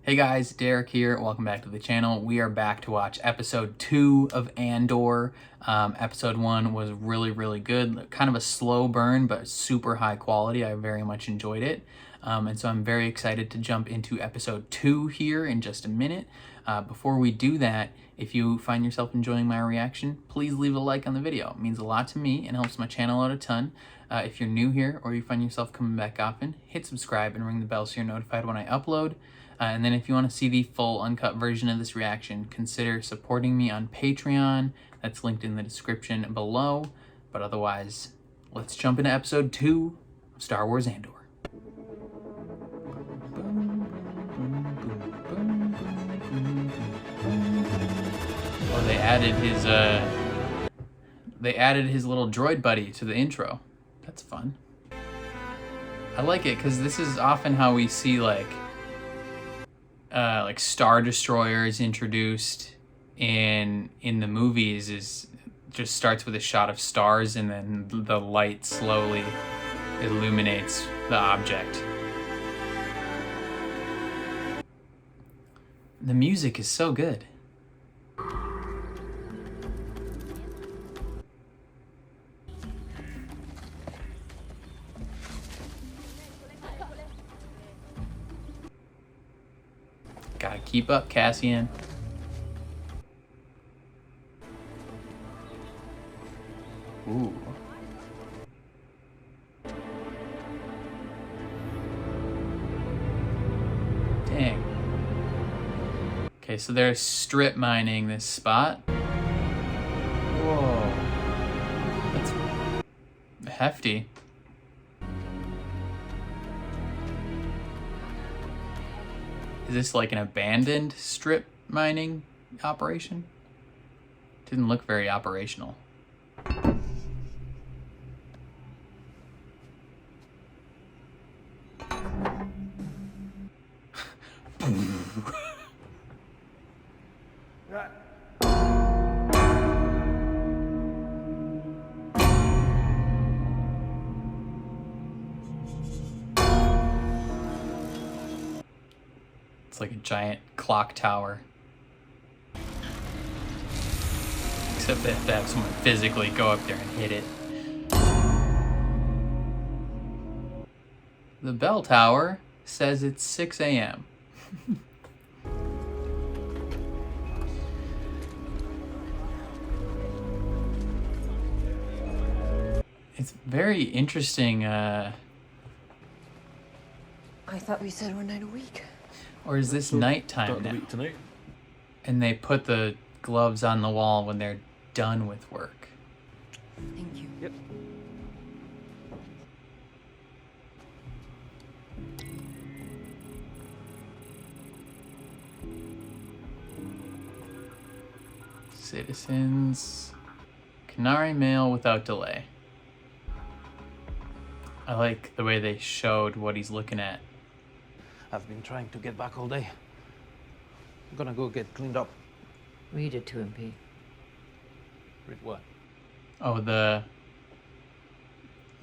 Hey guys, Derek here. Welcome back to the channel. We are back to watch episode 2 of Andor. Episode 1 was really good. Kind of a slow burn, but super high quality. I very much enjoyed it. And so I'm very excited to jump into episode 2 here in just a minute. Before we do that, if you find yourself enjoying my reaction, please leave a like on the video. It means a lot to me and helps my channel out a ton. If you're new here or you find yourself coming back often, hit subscribe and ring the bell so you're notified when I upload. And then if you want to see the full uncut version of this reaction, consider supporting me on Patreon. That's linked in the description below. But otherwise, let's jump into episode 2 of Star Wars Andor. Oh, they added his little droid buddy to the intro. That's fun. I like it because this is often how we see like Star Destroyers introduced in the movies. Is just starts with a shot of stars and then the light slowly illuminates the object. The music is so good. Gotta keep up, Cassian. Ooh. Dang. Okay, so they're strip mining this spot. Whoa. That's hefty. Is this like an abandoned strip mining operation? Didn't look very operational. It's like a giant clock tower. Except they have to have someone physically go up there and hit it. The bell tower says it's 6 a.m. It's very interesting. I thought we said 1 night a week. Or is this nighttime now? Tonight? And they put the gloves on the wall when they're done with work. Thank you. Yep. Citizens. Canary mail without delay. I like the way they showed what he's looking at. I've been trying to get back all day. I'm gonna go get cleaned up. Read it to him, Pete. Read what? Oh, the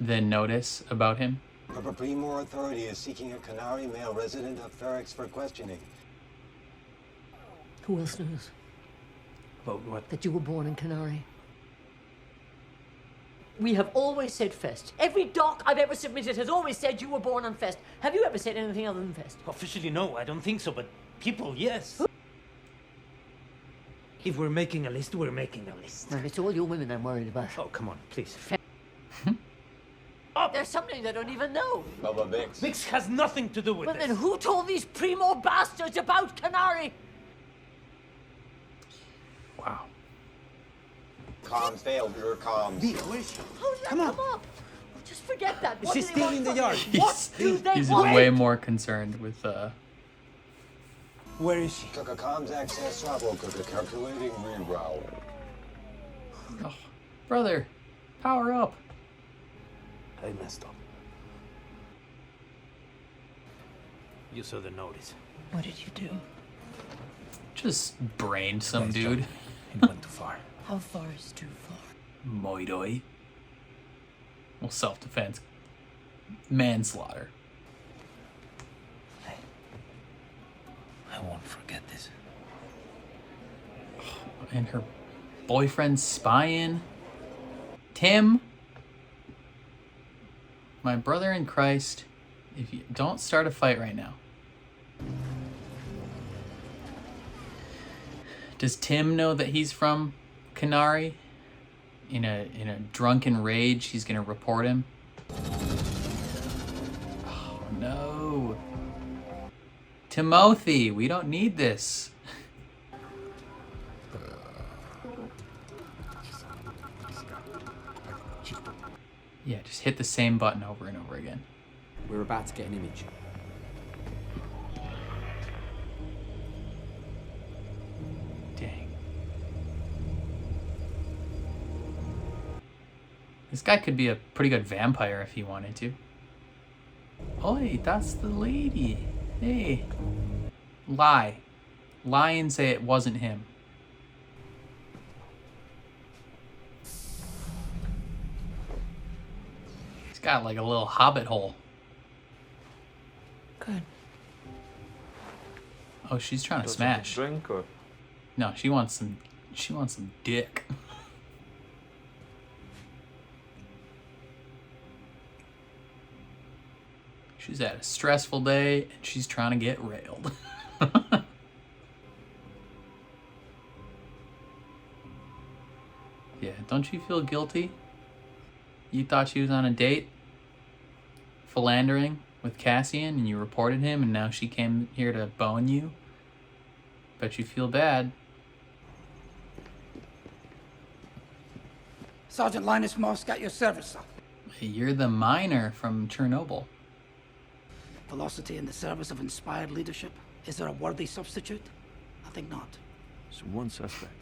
notice about him. A Primor authority is seeking a Canary male resident of Ferrex for questioning. Who else knows About what? that you were born in Canary? We have always said Fest. Every doc I've ever submitted has always said you were born on Fest. Have you ever said anything other than Fest? Officially, no, I don't think so, but people, yes. If we're making a list, we're making a list. Well, it's all you women I'm worried about. Oh, come on, please. Oh, there's something I don't even know. Bubba Bix. Mix has nothing to do with Well, this. then who told these primo bastards about Canary? Wow. Comms failed. Your comms. Where is she? How did that come up? Oh, just forget that. What She's do they still want in the from yard. me? What do they He's want? way more concerned with Where is she? Cook a comms access trouble. Cook a calculating reroute. oh, brother, power up. I messed up. You saw the notice. What did you do? Just brained some Nice dude. job. It went too far. How far is too far? Moidoi. Well, self-defense. Manslaughter. I won't forget this. And her boyfriend's spying. Tim, my brother in Christ, if you don't start a fight right now. Does Tim know that he's from Canary? In a drunken rage, he's gonna report him. Oh no. Timothy, we don't need this. Yeah, just hit the same button over and over again. We're about to get an image. Dang. This guy could be a pretty good vampire if he wanted to. Oi, that's the lady. Hey. Lie. Lie and say it wasn't him. He's got like a little hobbit hole. Good. Oh, she's trying to smash. Drink or? No, she wants some dick. She's had a stressful day and she's trying to get railed. Yeah, don't you feel guilty? You thought she was on a date, philandering with Cassian, and you reported him, and now she came here to bone you? Bet you feel bad. Sergeant Linus Mosk at your service, sir. You're the miner from Chernobyl. Velocity in the service of inspired leadership. Is there a worthy substitute? I think not. So one suspect.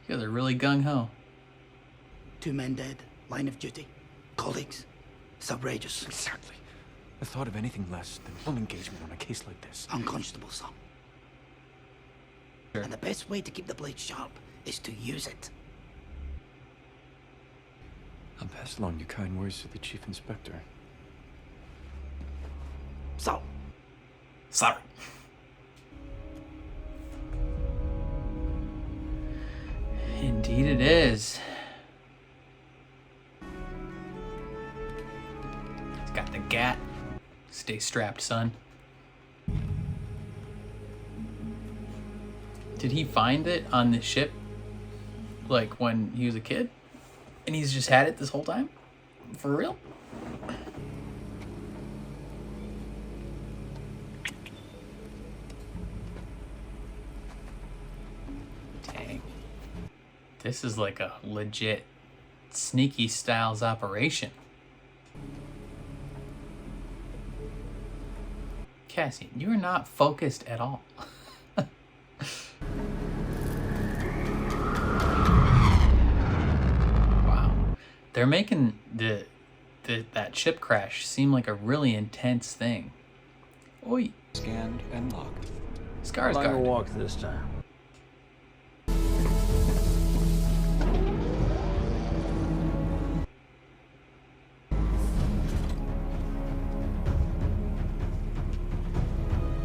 You're really gung-ho. 2 men dead. Line of duty. Colleagues. It's outrageous. Exactly. The thought of anything less than full engagement on a case like this. Unconscionable, sir. Sure. And the best way to keep the blade sharp is to use it. I'll pass along your kind words to the Chief Inspector. So, Sorry. Indeed it is. He's got the gat. Stay strapped, son. Did he find it on the ship, like when he was a kid? And he's just had it this whole time? For real? Dang. This is like a legit sneaky styles operation. Cassian, you are not focused at all. Wow. They're making that ship crash seem like a really intense thing. Oi. Scanned and locked. Skarsgård. walk this time.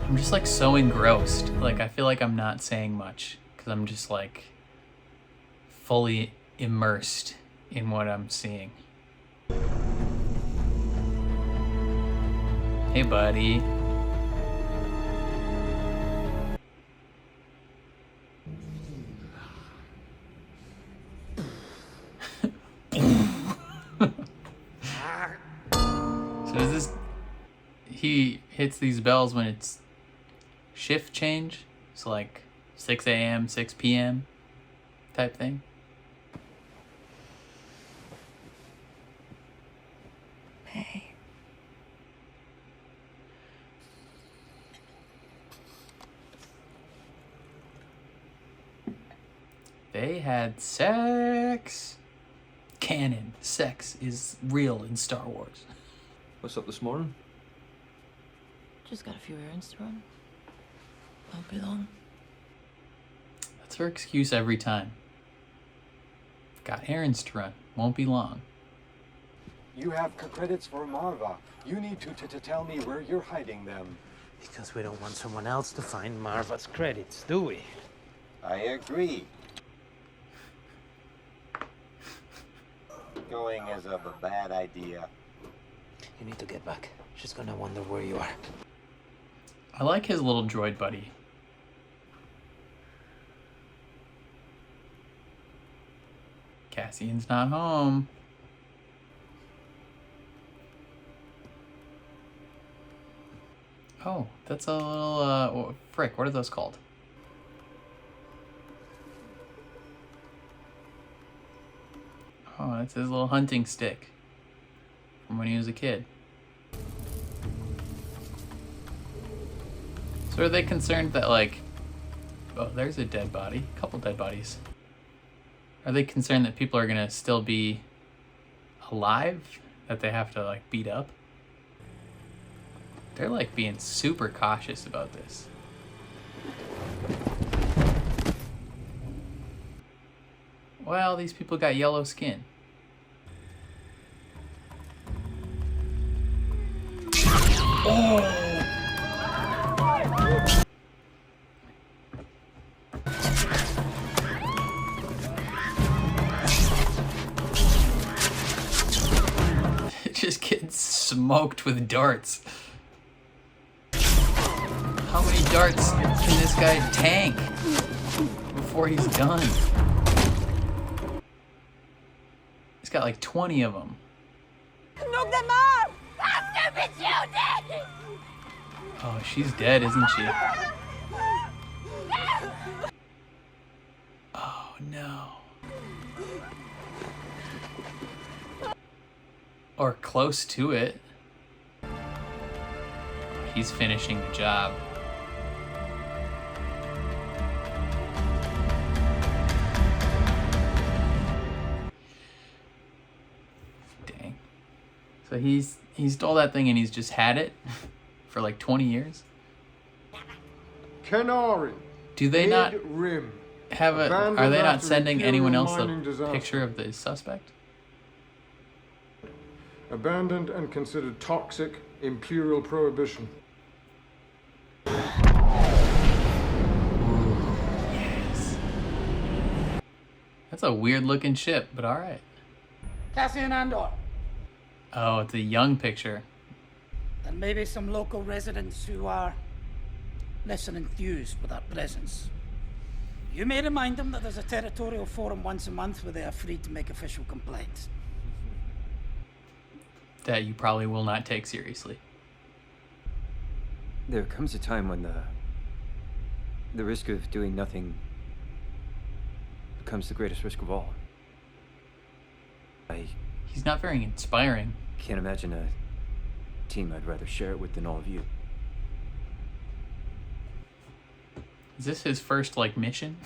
I'm just like so engrossed. Like I feel like I'm not saying much because I'm just like fully immersed in what I'm seeing. Hey, buddy. So is this... He hits these bells when it's shift change? So like 6 a.m., 6 p.m. type thing? Hey. They had sex. Canon. Sex is real in Star Wars. What's up this morning? Just got a few errands to run. Won't be long. That's her excuse every time. Got errands to run. Won't be long. You have credits for Marva. You need to tell me where you're hiding them. Because we don't want someone else to find Marva's credits, do we? I agree. Going is a bad idea. You need to get back. She's gonna wonder where you are. I like his little droid buddy. Cassian's not home. Oh, that's a little, frick, what are those called? Oh, that's his little hunting stick from when he was a kid. So are they concerned that, like, oh, there's a dead body, a couple dead bodies. Are they concerned that people are gonna still be alive, that they have to, like, beat up? They're, like, being super cautious about this. Well, these people got yellow skin. Oh! Just getting smoked with darts. How many darts can this guy tank before he's done? He's got like 20 of them. Knock them off! How stupid you did! Oh, she's dead, isn't she? Oh no. Or close to it. He's finishing the job. Dang. So he stole that thing and he's just had it for like 20 years? Canary. Do they not Rim. have a... Abandoned Are they not after sending anyone else Imperial a mining disaster. picture of the suspect? Abandoned and considered toxic. Imperial prohibition. Yes. That's a weird looking ship, but alright. Cassian Andor. Oh, it's a young picture. And maybe some local residents who are less than enthused with our presence. You may remind them that there's a territorial forum once a month where they are free to make official complaints. That you probably will not take seriously. There comes a time when the risk of doing nothing becomes the greatest risk of all. I He's not very inspiring. can't imagine a team I'd rather share it with than all of you. Is this his first, like, mission?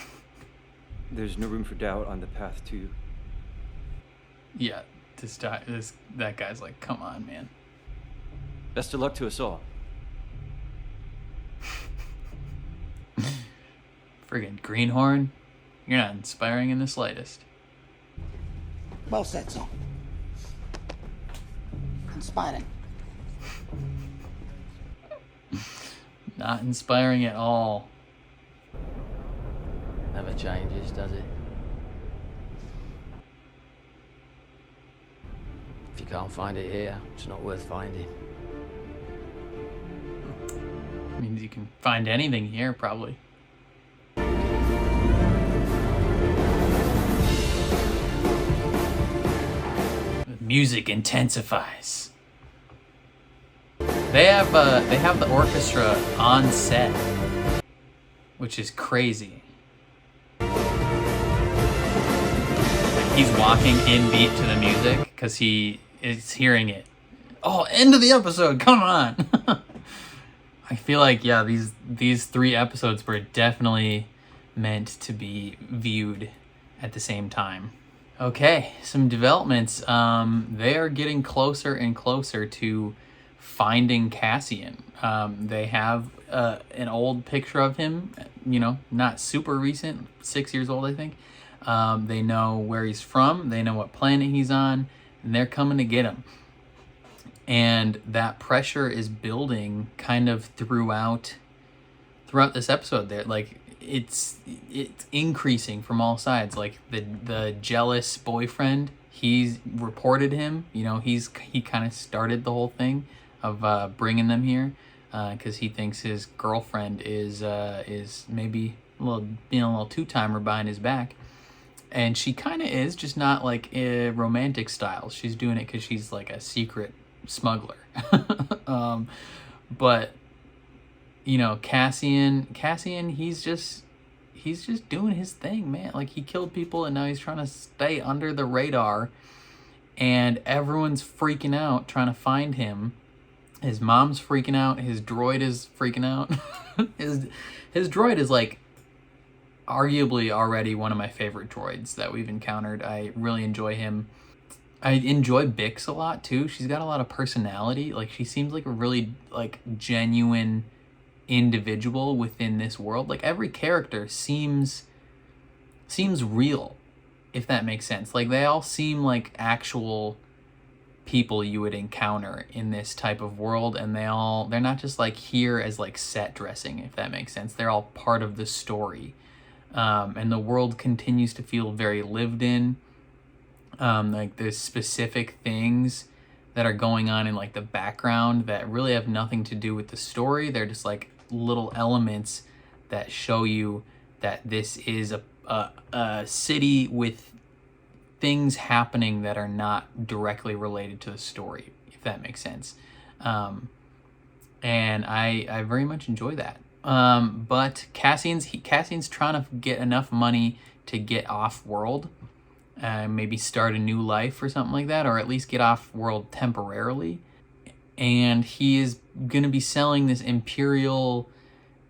There's no room for doubt on the path to... Yeah, that guy's like, come on, man. Best of luck to us all. Friggin' greenhorn, you're not inspiring in the slightest. Well said, son. Inspiring. Not inspiring at all. Never changes, does it? If you can't find it here, it's not worth finding. Means you can find anything here, probably. The music intensifies. They have the orchestra on set, which is crazy. He's walking in beat to the music because he is hearing it. Oh, end of the episode! Come on. I feel like, yeah, these 3 episodes were definitely meant to be viewed at the same time. Okay, some developments. They are getting closer and closer to finding Cassian. They have an old picture of him, you know, not super recent, 6 years old, I think. They know where he's from. They know what planet he's on, and they're coming to get him. And that pressure is building kind of throughout this episode. There, like it's increasing from all sides. Like the jealous boyfriend, he's reported him. You know, he kind of started the whole thing of bringing them here because he thinks his girlfriend is maybe being a little two-timer behind his back. And she kind of is, just not like a romantic style. She's doing it because she's like a secret smuggler. But you know, Cassian, he's just doing his thing, man. Like, he killed people and now he's trying to stay under the radar, and everyone's freaking out trying to find him. His mom's freaking out. His droid is freaking out. his droid is like arguably already one of my favorite droids that we've encountered. I really enjoy him. I enjoy Bix a lot too. She's got a lot of personality. Like, she seems like a really like genuine individual within this world. Like, every character seems real, if that makes sense. Like, they all seem like actual people you would encounter in this type of world, and they're not just like here as like set dressing, if that makes sense. They're all part of the story. And the world continues to feel very lived in. Like, there's specific things that are going on in like the background that really have nothing to do with the story. They're just like little elements that show you that this is a city with things happening that are not directly related to the story, if that makes sense. And I very much enjoy that. But Cassian's trying to get enough money to get off world, maybe start a new life or something like that, or at least get off world temporarily. And he is going to be selling this Imperial,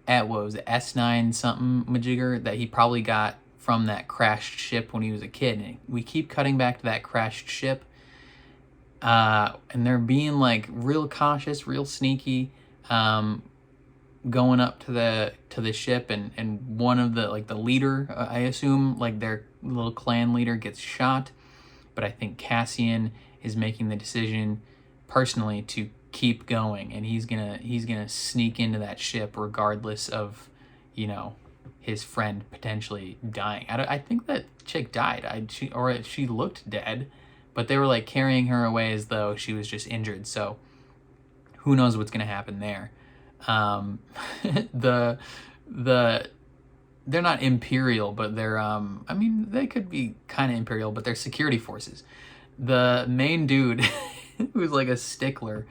what was it, S9 something majigger that he probably got from that crashed ship when he was a kid. And we keep cutting back to that crashed ship. And they're being like real cautious, real sneaky, going up to the ship, and one of the like the leader, I assume like their little clan leader, gets shot. But I think Cassian is making the decision personally to keep going, and he's gonna sneak into that ship regardless of, you know, his friend potentially dying. I think that chick died. She looked dead, but they were like carrying her away as though she was just injured. So who knows what's gonna happen there. They're not Imperial, but they're I mean, they could be kind of Imperial, but they're security forces. The main dude who's like a stickler,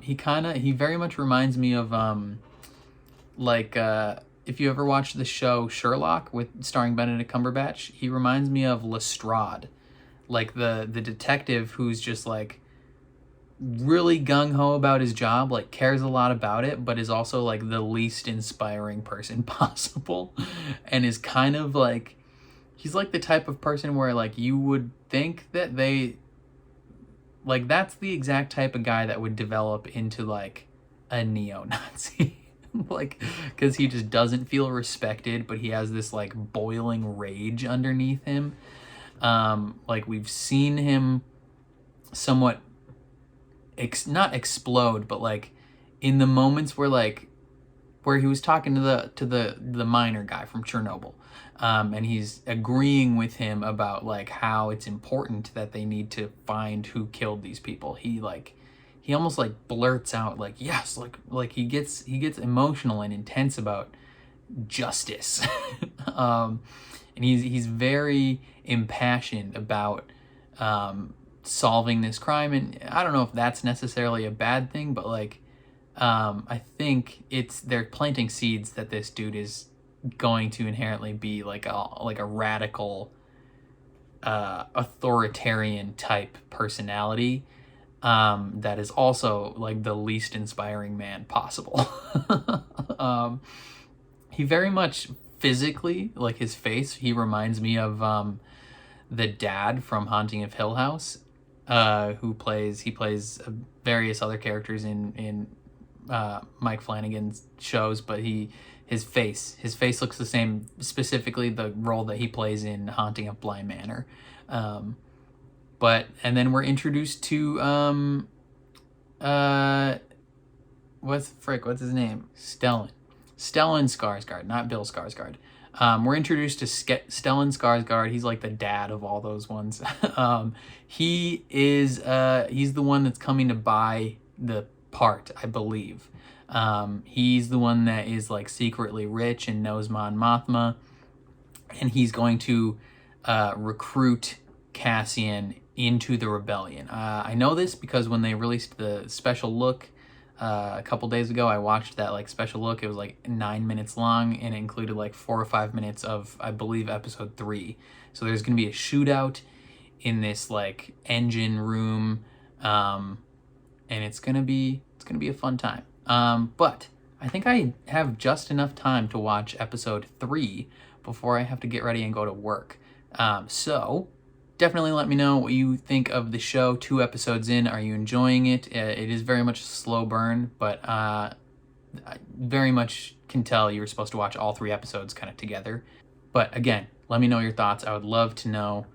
he very much reminds me of if you ever watched the show Sherlock starring Benedict Cumberbatch, he reminds me of Lestrade, like the detective who's just like really gung-ho about his job, like cares a lot about it, but is also like the least inspiring person possible, and is kind of like, he's like the type of person where like you would think that like that's the exact type of guy that would develop into like a neo-Nazi. Like, because he just doesn't feel respected, but he has this like boiling rage underneath him. Like, we've seen him somewhat not explode, but like in the moments where he was talking to the miner guy from Chernobyl, and he's agreeing with him about like how it's important that they need to find who killed these people. He almost like blurts out like, yes, like he gets emotional and intense about justice. And he's very impassioned about solving this crime, and I don't know if that's necessarily a bad thing, but like I think they're planting seeds that this dude is going to inherently be like a radical authoritarian type personality, that is also like the least inspiring man possible. He very much physically, like his face, he reminds me of the dad from Haunting of Hill House, he plays various other characters in Mike Flanagan's shows, but his face looks the same, specifically the role that he plays in Haunting of Bly Manor. And then we're introduced to what's his name? Stellan Skarsgård, not Bill Skarsgård. We're introduced to Stellan Skarsgård. He's like the dad of all those ones. He's the one that's coming to buy the part, I believe. He's the one that is like secretly rich and knows Mon Mothma, and he's going to recruit Cassian into the rebellion. I know this because when they released the special look a couple days ago, I watched that like special look. It was like 9 minutes long, and it included like 4 or 5 minutes of, I believe, episode 3. So there's gonna be a shootout in this like engine room, and it's gonna be a fun time. But I think I have just enough time to watch episode 3 before I have to get ready and go to work. So definitely let me know what you think of the show 2 episodes in. Are you enjoying it? It is very much a slow burn, but I very much can tell you were supposed to watch all 3 episodes kind of together. But again, let me know your thoughts. I would love to know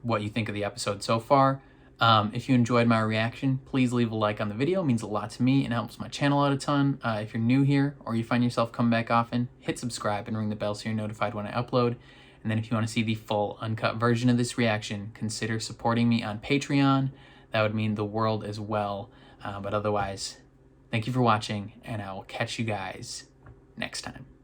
what you think of the episode so far. If you enjoyed my reaction, please leave a like on the video. It means a lot to me and helps my channel out a ton. If you're new here or you find yourself coming back often, hit subscribe and ring the bell so you're notified when I upload. And then if you want to see the full uncut version of this reaction, consider supporting me on Patreon. That would mean the world as well. But otherwise, thank you for watching, and I will catch you guys next time.